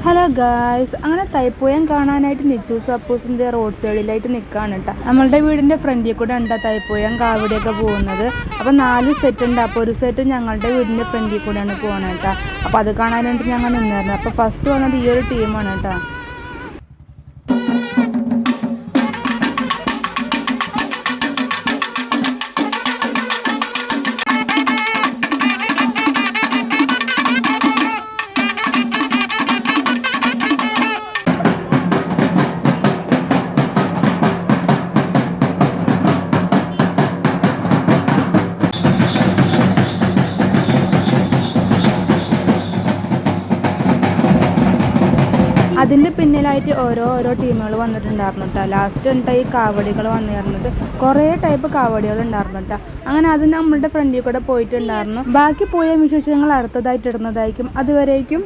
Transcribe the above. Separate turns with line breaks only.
Hello guys, അങ്ങനെ തൈപ്പൂയം കാണാനായിട്ട് Nichu's അപ്പൂസിൻ്റെ road സൈഡിലായിട്ട് നിൽക്കുകയാണ് കേട്ടോ. നമ്മളുടെ വീടിൻ്റെ ഫ്രണ്ടിൽ കൂടെ ഉണ്ട് തൈപ്പൂയം കാവടിയൊക്കെ പോകുന്നത്. അപ്പോൾ 4 സെറ്റ് ഉണ്ട്. അപ്പോൾ ഒരു സെറ്റ് ഞങ്ങളുടെ വീടിൻ്റെ ഫ്രണ്ടിൽ കൂടെയാണ് പോകുന്നത് കേട്ടോ. അപ്പോൾ അത് കാണാനായിട്ട് ഞങ്ങൾ നിന്നായിരുന്നു. അപ്പോൾ ഫസ്റ്റ് വന്നത് ഈ ഒരു ടീമാണ് കേട്ടോ. അതിൻ്റെ പിന്നിലായിട്ട് ഓരോ ടീമുകൾ വന്നിട്ടുണ്ടായിരുന്നു കേട്ടോ. ലാസ്റ്റ് ഉണ്ട് ഈ കാവടികൾ വന്നിരുന്നത്. കുറേ ടൈപ്പ് കാവടികൾ ഉണ്ടായിരുന്നു കേട്ടോ. അങ്ങനെ അത് നമ്മളുടെ ഫ്രണ്ടിൽ കൂടെ പോയിട്ടുണ്ടായിരുന്നു. ബാക്കി പോയ വിശേഷങ്ങൾ അടുത്തതായിട്ട് ഇടുന്നതായിരിക്കും. അതുവരേക്കും